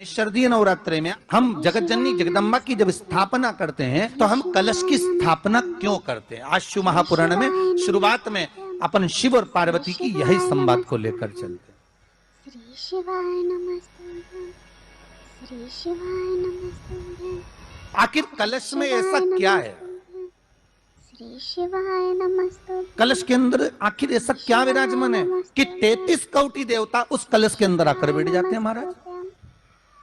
शारदीय नवरात्रि में हम जगत जननी जगदम्बा की जब स्थापना करते हैं तो हम कलश की स्थापना क्यों करते हैं? आज शिव महापुराण में शुरुआत में अपन शिव और पार्वती की यही संवाद को लेकर चलते हैं। श्री शिवाय नमस्तुभ्यं, श्री शिवाय नमस्तुभ्यं। आखिर कलश में ऐसा क्या है? श्री शिवाय नमस्तुभ्यं। कलश के अंदर आखिर ऐसा क्या विराजमान है कि 33 कोटि देवता उस कलश के अंदर आकर बैठ जाते हैं? महाराज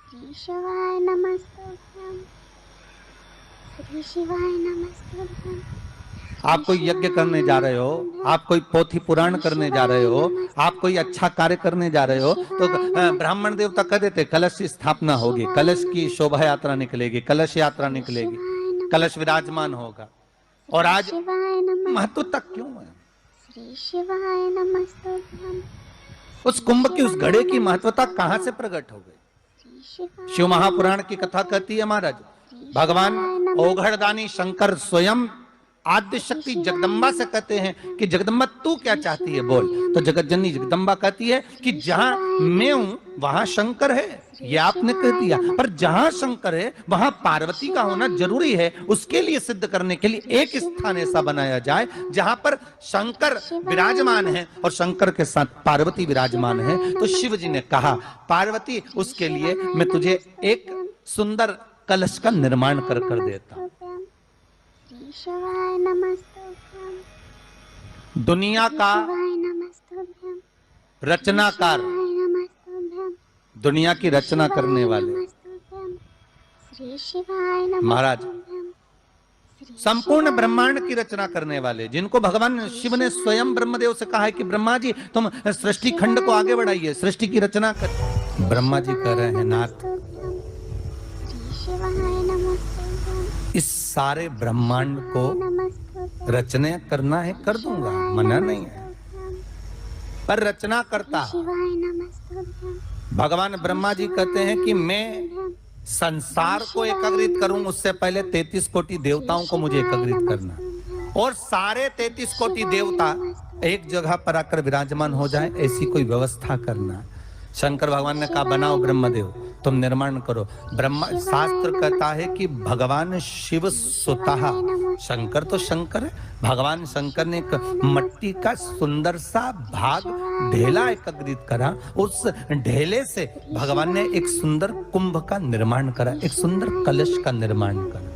श्री शिवाय नमस्तुभ्यं, श्री शिवाय नमस्तुभ्यं। आप कोई यज्ञ करने जा रहे हो, आप कोई पोथी पुराण करने जा रहे हो, आप कोई अच्छा कार्य करने जा रहे हो तो ब्राह्मण देवता कह देते कलश की स्थापना होगी, कलश की शोभा यात्रा निकलेगी, कलश यात्रा निकलेगी, कलश विराजमान होगा। और आज महत्व तक क्यों है? श्री शिवाय नमस्तुभ्यं। उस कुंभ की उस घड़े की महत्वता कहां से प्रकट हो गई? शिव महापुराण की कथा कहती है महाराज, भगवान ओघड़दानी शंकर स्वयं आद्य शक्ति जगदम्बा से कहते हैं कि जगदम्बा तू क्या चाहती है बोल। तो जगत जननी जगदम्बा कहती है कि जहां मैं हूं वहां शंकर है, ये आपने कह दिया, पर जहां शंकर है वहां पार्वती का होना जरूरी है। उसके लिए सिद्ध करने के लिए एक स्थान ऐसा बनाया जाए जहां पर शंकर विराजमान है और शंकर के साथ पार्वती विराजमान है। तो शिव जी ने कहा पार्वती उसके लिए मैं तुझे एक सुंदर कलश का निर्माण कर देता हूं। शिवाय नमस्तुभ्यं। दुनिया का रचनाकार, दुनिया की रचना करने वाले महाराज, संपूर्ण ब्रह्मांड की रचना करने वाले, जिनको भगवान शिव ने स्वयं ब्रह्मदेव से कहा है कि ब्रह्मा जी तुम सृष्टि खंड को आगे बढ़ाइए, सृष्टि की रचना कर। ब्रह्मा जी कह रहे हैं नाथ इस सारे ब्रह्मांड को रचना करना है कर दूंगा, मना नहीं है, पर रचना करता भगवान ब्रह्मा जी कहते हैं कि मैं संसार को एकत्रित करूं उससे पहले 33 कोटि देवताओं को मुझे एकत्रित करना, और सारे 33 कोटि देवता एक जगह पर आकर विराजमान हो जाए ऐसी कोई व्यवस्था करना। शंकर भगवान ने कहा बनाओ ब्रह्मदेव, तुम निर्माण करो। ब्रह्मा शास्त्र कहता है कि भगवान शिव स्वतः, शंकर तो शंकर है, भगवान शंकर ने एक मट्टी का सुंदर सा भाग ढेला एकत्रित करा, उस ढेले से भगवान ने एक सुंदर कुंभ का निर्माण करा, एक सुंदर कलश का निर्माण करा।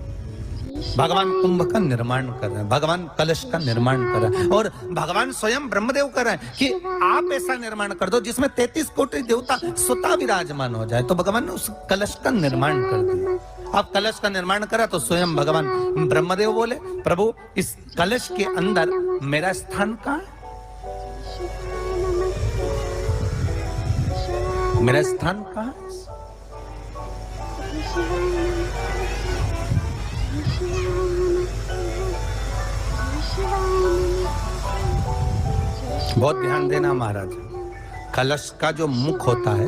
भगवान कुंभ का निर्माण कर रहे हैं, भगवान कलश का निर्माण कर रहे हैं, और भगवान स्वयं ब्रह्मदेव कर रहे हैं कि आप ऐसा निर्माण कर दो जिसमें 33 कोटि देवता स्वतः विराजमान हो जाए। तो भगवान ने उस कलश का निर्माण कर दिया। अब कलश का निर्माण करा तो स्वयं भगवान ब्रह्मदेव बोले प्रभु इस कलश के अंदर मेरा स्थान कहाँ है? मेरा स्थान कहाँ है? बहुत ध्यान देना महाराज, कलश का जो मुख होता है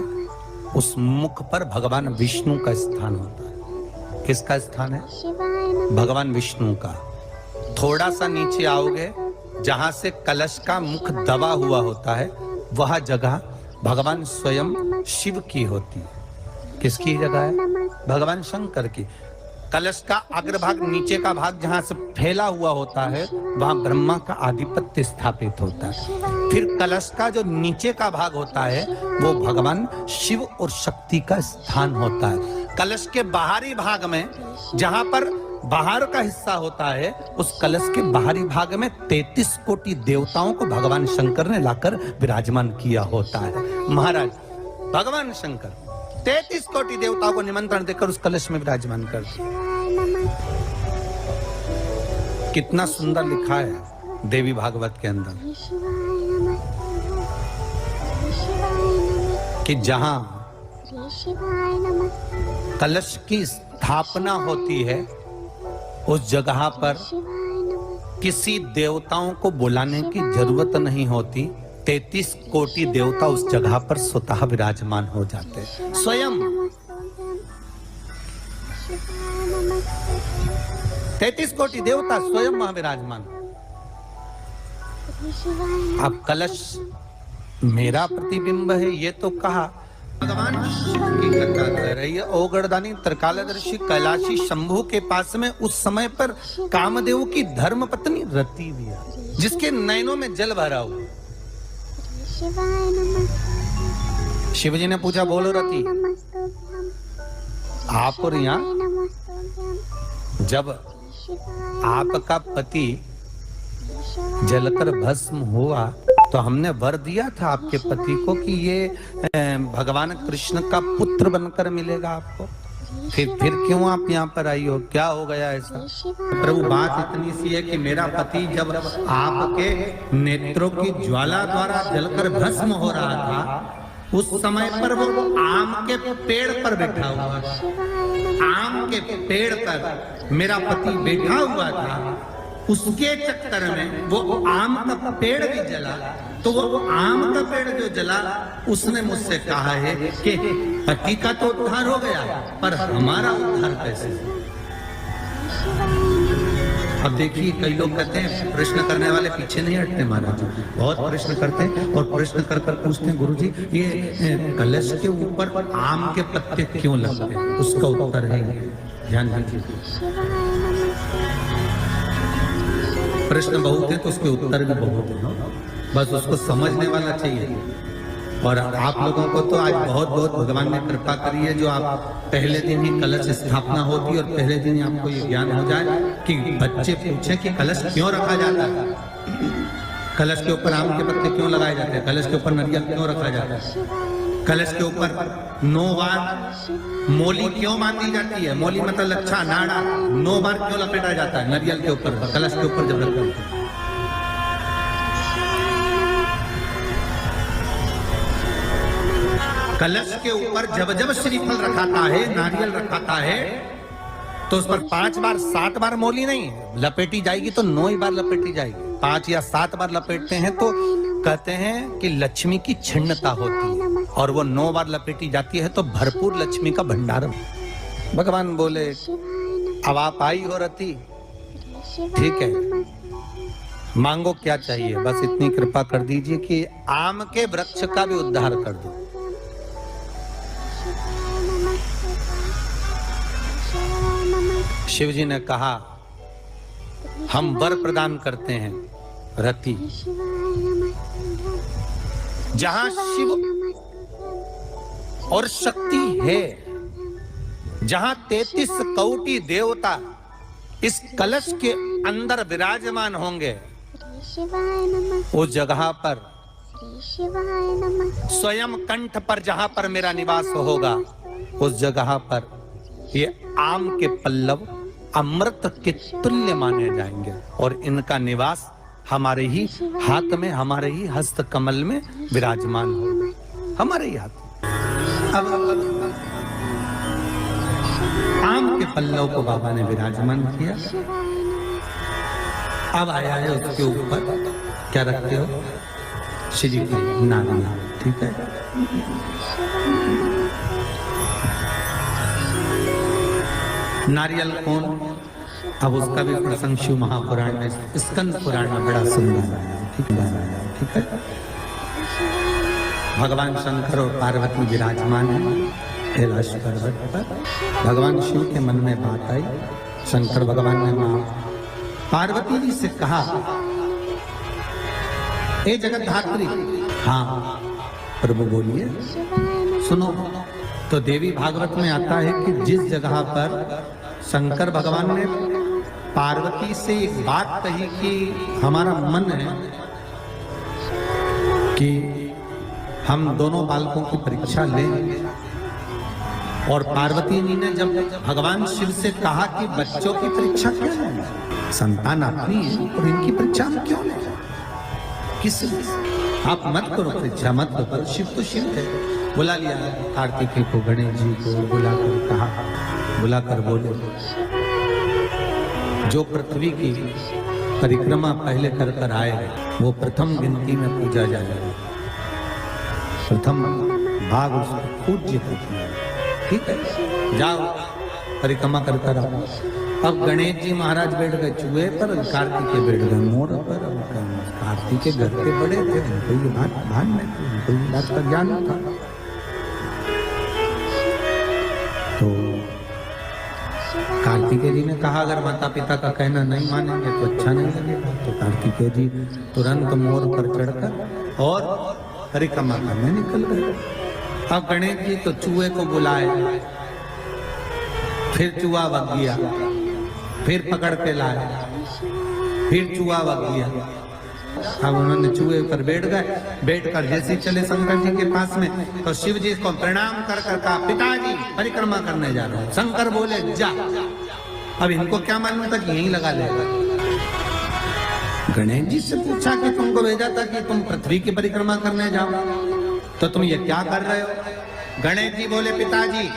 उस मुख पर भगवान विष्णु का स्थान होता है। किसका स्थान है? भगवान विष्णु का। थोड़ा सा नीचे आओगे जहां से कलश का मुख दबा हुआ होता है वह जगह भगवान स्वयं शिव की होती है। किसकी जगह है? भगवान शंकर की। कलश का अग्रभाग, नीचे का भाग जहां से फैला हुआ होता है वहां ब्रह्मा का आधिपत्य स्थापित होता है। फिर कलश का जो नीचे का भाग होता है वो भगवान शिव और शक्ति का स्थान होता है। कलश के बाहरी भाग में, जहां पर बाहर का हिस्सा होता है, उस कलश के बाहरी भाग में 33 कोटि देवताओं को भगवान शंकर ने लाकर विराजमान किया होता है। महाराज भगवान शंकर 33 कोटि देवताओं को निमंत्रण देकर उस कलश में विराजमान कर। कितना सुंदर लिखा है देवी भागवत के अंदर कि जहां कलश की स्थापना होती है उस जगह पर किसी देवताओं को बुलाने की जरूरत नहीं होती। 33 कोटि देवता उस जगह पर स्वतः विराजमान हो जाते हैं। स्वयं 33 कोटि देवता स्वयं वहां विराजमान। अब कलश मेरा प्रतिबिंब है ये तो कहा, भगवान शिव की कथा कर रही है। ओगड़दानी त्रिकालदर्शी कैलाशी शंभु के पास में उस समय पर कामदेव की धर्म पत्नी रति भी है, जिसके नयनों में जल भरा हुआ। शिवाय नमः। शिव जी ने पूछा, बोलो रति, आप और यहाँ जब आपका पति जलकर भस्म हुआ तो हमने वर दिया था आपके पति को कि ये भगवान कृष्ण का पुत्र बनकर मिलेगा आपको, फिर क्यों आप यहाँ पर आई हो, क्या हो गया ऐसा? प्रभु, बात इतनी सी है कि मेरा पति जब आपके नेत्रों की ज्वाला द्वारा जलकर भस्म हो रहा था, उस समय पर वो आम के पेड़ पर बैठा हुआ था। आम के पेड़ पर मेरा पति बैठा हुआ था, उसके चक्कर में वो आम का पेड़ भी जला। तो वो आम का पेड़ जो जला, उसने मुझसे कहा है कि पति का तो उद्धार हो गया, पर हमारा उद्धार कैसे? अब देखिए, कई लोग कहते हैं प्रश्न करने वाले पीछे नहीं हटते महाराज, बहुत प्रश्न करते हैं और प्रश्न कर कर पूछते हैं, गुरुजी ये कलश के ऊपर आम के पत्ते क्यों लगते हैं? उसका उत्तर है, ध्यान दीजिए। प्रश्न बहुत है तो उसके उत्तर भी बहुत है, बस उसको समझने वाला चाहिए। और आप लोगों को तो आज बहुत बहुत भगवान ने कृपा करी है, जो आप पहले दिन ही कलश स्थापना होती और पहले दिन ही आपको ये ज्ञान हो जाए कि बच्चे पूछे कि कलश क्यों रखा जाता है, कलश के ऊपर आम के पत्ते क्यों लगाए जाते हैं, कलश के ऊपर नारियल क्यों रखा जाता है, कलश के ऊपर 9 बार मोली क्यों बांधी जाती है, मोली मतलब लच्छा नाड़ा 9 बार क्यों लपेटा जाता है नारियल के ऊपर, कलश के ऊपर जब रखते हैं। कलश के ऊपर जब जब श्रीफल रखाता है, नारियल रखाता है, तो उस पर 5 बार 7 बार मोली नहीं लपेटी जाएगी, तो 9 ही बार लपेटी जाएगी। 5 या 7 बार लपेटते हैं तो कहते हैं कि लक्ष्मी की क्षीणता होती है, और वो 9 बार लपेटी जाती है तो भरपूर लक्ष्मी का भंडार। भगवान बोले, अब आप आई हो रति, ठीक है, मांगो क्या चाहिए, बस इतनी कृपा कर दीजिए कि आम के वृक्ष का भी उद्धार कर दो। शिव जी ने कहा, हम वर प्रदान करते हैं रति, जहां शिव और शक्ति है, जहां 33 कोटि देवता इस कलश के अंदर विराजमान होंगे, उस जगह पर स्वयं कंठ पर जहां पर मेरा निवास होगा, उस जगह पर ये आम के पल्लव अमृत के तुल्य माने जाएंगे, और इनका निवास हमारे ही हाथ में, हमारे ही हस्त कमल में विराजमान हो, हमारे ही हाथ। अब आम के पल्लव को बाबा ने विराजमान किया। अब आया है उसके ऊपर क्या रखते हो, श्री नारियल, ठीक है। नारियल कौन, अब उसका भी प्रसंग शिव महापुराण में, स्कंद पुराण में बड़ा सुंदर है, ठीक है। भगवान शंकर और पार्वती विराजमान है कैलाश पर्वत पर। भगवान शिव के मन में बात आई, शंकर भगवान ने मां पार्वती जी से कहा, हे जगत धात्री। हाँ प्रभु बोलिए, सुनो। तो देवी भागवत में आता है कि जिस जगह पर शंकर भगवान ने पार्वती से एक बात कही कि हमारा मन है कि हम दोनों बालकों की परीक्षा लें, और पार्वती जी ने जब भगवान शिव से कहा कि बच्चों की परीक्षा क्यों लें, संतान अपनी है और इनकी परीक्षा हम क्यों लें, किस आप मत करो परीक्षा, मत करो, शिव तो शिव है। बुला लिया कार्तिकेय को, गणेश जी को बुलाकर कहा, बुलाकर बोले, जो पृथ्वी की परिक्रमा पहले कर कर आए वो प्रथम गिनती में पूजा जाएगा, प्रथम भाग उसको पूज्य होती है, ठीक है। जाओ परिक्रमा कर कर आओ। अब गणेश जी महाराज बैठ गए चूहे पर, कार्तिकेय बैठ गए मोर पर। कार्तिकेय घर के बड़े थे, उनको ये बात भान नहीं, उनको ये बात का ज्ञान था। तो कार्तिकेय जी ने कहा अगर माता पिता का कहना नहीं मानेंगे तो अच्छा नहीं लगेगा। तो कार्तिकेय जी तुरंत मोर पर चढ़कर और परिक्रमा करने निकल गए। अब गणेश जी तो चूहे को बुलाए, फिर चूहा भग गया, फिर पकड़ के लाए, फिर चूहा भग गया। अब उन्होंने चूहे पर बैठ गए, बैठकर जैसे चले शंकर जी के पास में तो शिव जी को प्रणाम कर कर कहा पिताजी परिक्रमा करने जा रहा हूं। शंकर बोले जा। अब इनको क्या मालूम था कि यहीं लगा लेगा। गणेश जी से पूछा कि तुमको भेजा था कि तुम पृथ्वी की परिक्रमा करने जाओ, तो तुम ये क्या कर रहे हो। गणेश जी बोले पिताजी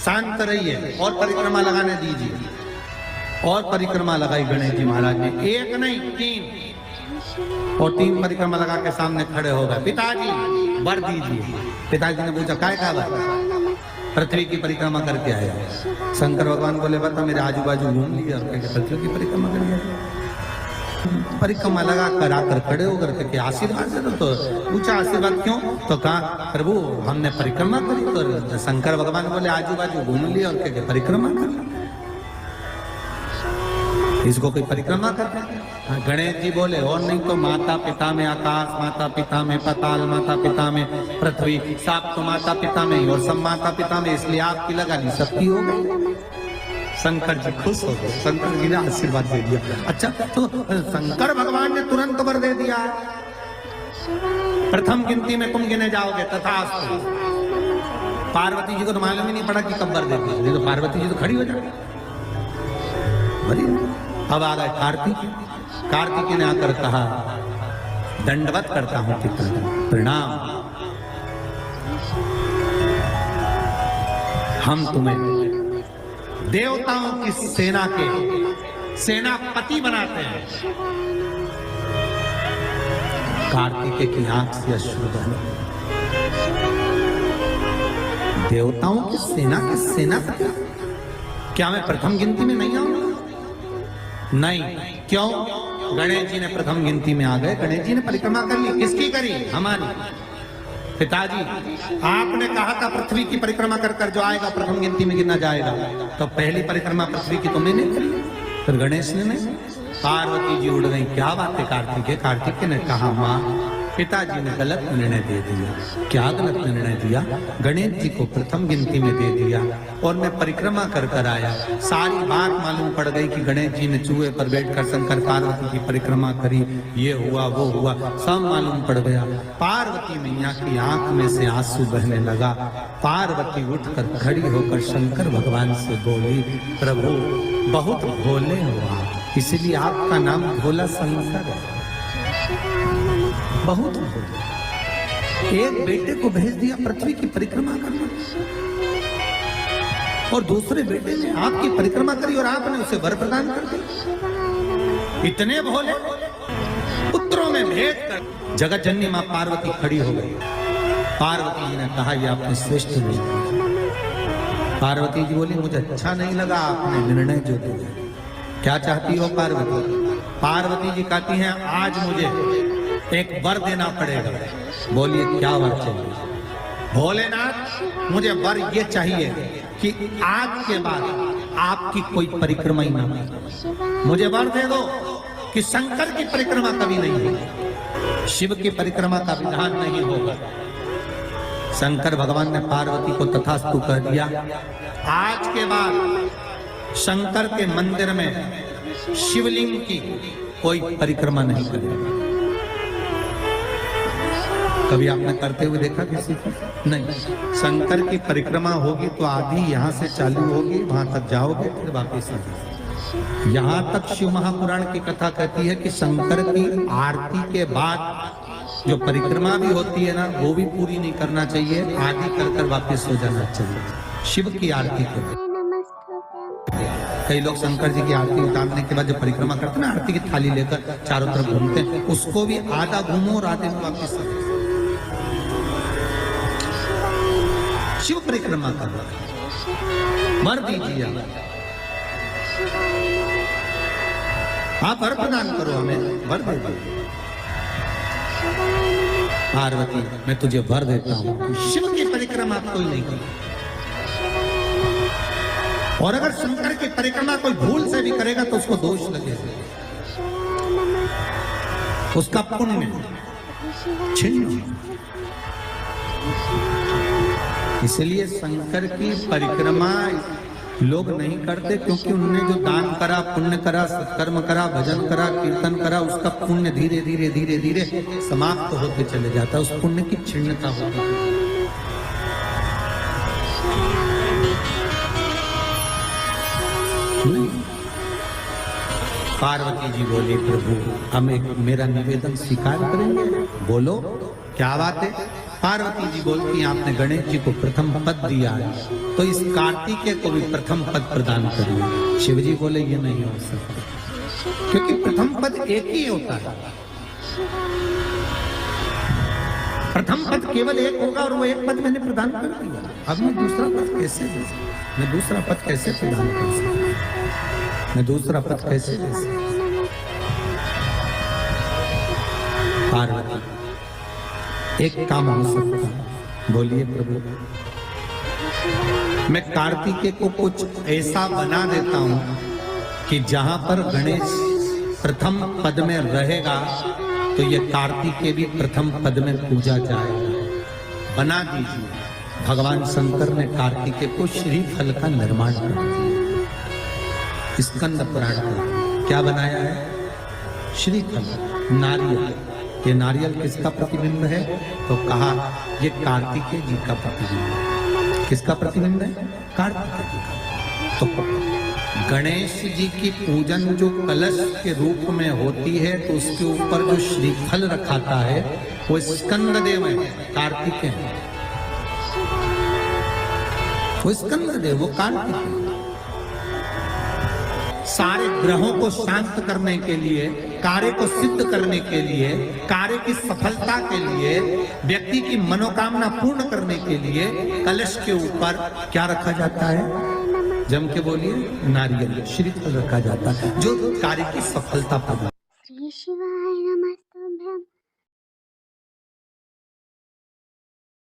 शांत रहिए और परिक्रमा लगाने दीजिए। और परिक्रमा लगाई गणेश जी महाराज ने, एक नहीं 3 और 3 परिक्रमा लगा के सामने खड़े हो गए। पिताजी वर दीजिए। पिताजी ने पूछा काय का वर। पृथ्वी की परिक्रमा करके आया। शंकर भगवान बोले बता मेरे आजू बाजू घूम लिया, पृथ्वी की परिक्रमा कर लिया। परिक्रमा लगा कर आकर खड़े होकर के आशीर्वाद दे दो। तो पूछा आशीर्वाद क्यों, तो कहा प्रभु हमने परिक्रमा करी। तो शंकर भगवान बोले आजू बाजू घूम लिया और क्या परिक्रमा कर, इसको कोई परिक्रमा करते हैं। गणेश जी बोले और नहीं तो माता पिता में आकाश, माता पिता में पाताल, माता पिता में पृथ्वी, सब तो माता पिता में ही और सब माता पिता में, इसलिए आपकी लगा ली सबकी हो गई। शंकर जी खुश हो गए, शंकर जी ने आशीर्वाद दे दिया। अच्छा तो शंकर भगवान ने तुरंत वर दे दिया, प्रथम गिनती में तुम गिने जाओगे तथास्तु। पार्वती जी को तो मालूम ही नहीं पड़ा कि कब वर दे दिया, तो पार्वती जी तो खड़ी हो जाए। अब आ गए कार्तिक ने आकर कहा दंडवत करता हूं पिता, प्रणाम। हम तुम्हें देवताओं की सेना के सेनापति बनाते हैं। कार्तिकेय की आंख से अश्रु बहे। देवताओं की सेना के सेनापति, क्या मैं प्रथम गिनती में नहीं आऊंगा? नहीं, क्यों? गणेश जी ने प्रथम गिनती में आ गए। गणेश जी ने परिक्रमा कर ली, किसकी करी? हमारी। पिताजी आपने कहा था पृथ्वी की परिक्रमा कर कर जो आएगा प्रथम गिनती में गिना जाएगा, तो पहली परिक्रमा पृथ्वी की तुमने नहीं करी, फिर गणेश ने नहीं। पार्वती जी उड़ गई, क्या बात है कार्तिकेय ने कहा माँ पिताजी ने गलत निर्णय दे दिया। क्या गलत निर्णय दिया? गणेश जी को प्रथम गिनती में दे दिया और मैं परिक्रमा कर कर आया। सारी बात मालूम पड़ गई कि गणेश जी ने चूहे पर बैठकर शंकर पार्वती की परिक्रमा करी, ये हुआ वो हुआ, सब मालूम पड़ गया। पार्वती मैया की आंख में से आंसू बहने लगा। पार्वती उठकर खड़ी होकर शंकर भगवान से बोली प्रभु बहुत भोले हो आप, इसलिए आपका नाम भोला शंकर है। बहुत एक बेटे को भेज दिया पृथ्वी की परिक्रमा करने और दूसरे बेटे ने आपकी परिक्रमा करी और आपने उसे वर प्रदान कर दिया। इतने भोले, पुत्रों में भेद कर। जगत जननी मां पार्वती खड़ी हो गई। पार्वती जी ने कहा ये आपने श्रेष्ठ नहीं किया। पार्वती जी बोली मुझे अच्छा नहीं लगा आपने निर्णय जो दिया। क्या चाहती हो पार्वती? पार्वती जी कहती हैं आज मुझे एक वर देना पड़ेगा। बोलिए क्या वर चाहिए? भोलेनाथ मुझे वर ये चाहिए कि आज के बाद आपकी कोई परिक्रमा ही ना हो। मुझे वर दे दो कि शंकर की परिक्रमा कभी नहीं होगी, शिव की परिक्रमा का विधान नहीं होगा। शंकर भगवान ने पार्वती को तथास्तु कह दिया। आज के बाद शंकर के मंदिर में शिवलिंग की कोई परिक्रमा नहीं करेगा। कभी आपने करते हुए देखा किसी को? नहीं। शंकर की परिक्रमा होगी तो आधी यहाँ से चालू होगी, वहां तक जाओगे फिर वापस आगे। यहाँ तक शिव महापुराण की कथा कहती है कि शंकर की आरती के बाद जो परिक्रमा भी होती है ना वो भी पूरी नहीं करना चाहिए, आधी कर कर वापस हो जाना चाहिए शिव की आरती के बाद। कई लोग शंकर जी की आरती उतारने के बाद जो परिक्रमा करते हैं ना, आरती की थाली लेकर चारों तरफ घूमते हैं, उसको भी आधा घूमो और आधे में वापस शिव परिक्रमा कर मर दीजिए। आप वर प्रदान करो, हमें वर दे दो। पार्वती मैं तुझे वर देता हूँ, शिव की परिक्रमा कोई नहीं करे। और अगर शंकर की परिक्रमा कोई भूल से भी करेगा तो उसको दोष लगेगा, शिवाय नमः। उसका पुण्य छिन्न। इसलिए शंकर की परिक्रमा लोग नहीं करते, क्योंकि उन्होंने जो दान करा, पुण्य करा, सत्कर्म करा, भजन करा, कीर्तन करा, उसका पुण्य धीरे धीरे धीरे धीरे समाप्त होते चले जाता है, उस पुण्य की क्षीणता होती है। पार्वती जी बोली, प्रभु हमें मेरा निवेदन स्वीकार करेंगे? बोलो क्या बात है। पार्वती जी बोलती, आपने गणेश जी को प्रथम पद दिया है, तो इस कार्तिकेय को भी प्रथम पद प्रदान करिए। शिव जी बोले, ये नहीं हो सकता, क्योंकि प्रथम पद एक ही होता है। प्रथम पद केवल एक होगा और वो एक पद मैंने प्रदान कर दिया। अब मैं दूसरा पद कैसे दे सकता? मैं दूसरा पद कैसे प्रदान कर सकता? मैं दूसरा पद कैसे दे सकता? पार्वती, एक काम हो सकता है, बोलिए प्रभु। मैं कार्तिकेय को कुछ ऐसा बना देता हूं कि जहां पर गणेश प्रथम पद में रहेगा तो ये कार्तिकेय भी प्रथम पद में पूजा जाएगा। बना दीजिए। भगवान शंकर ने कार्तिकेय को श्रीफल का निर्माण कर दिया। स्कंद पुराण में क्या बनाया है? श्रीफल, नारियल। ये नारियल किसका प्रतिबिंब है? तो कहा ये कार्तिकेय जी का प्रतिबिंब है। किसका प्रतिबिंब है? कार्तिकेय जी का। तो गणेश जी की पूजन जो कलश के रूप में होती है, तो उसके ऊपर जो श्रीफल रखाता है वो स्कंद देव है, कार्तिकेय है। वो स्कंद देव, वो कार्तिकेय। सारे ग्रहों को शांत करने के लिए, कार्य को सिद्ध करने के लिए, कार्य की सफलता के लिए, व्यक्ति की मनोकामना पूर्ण करने के लिए कलश के ऊपर क्या रखा जाता है? जम के बोलिए, नारियल, श्रीफल रखा जाता है, जो कार्य की सफलता प्रदान। श्री शिवाय नमः।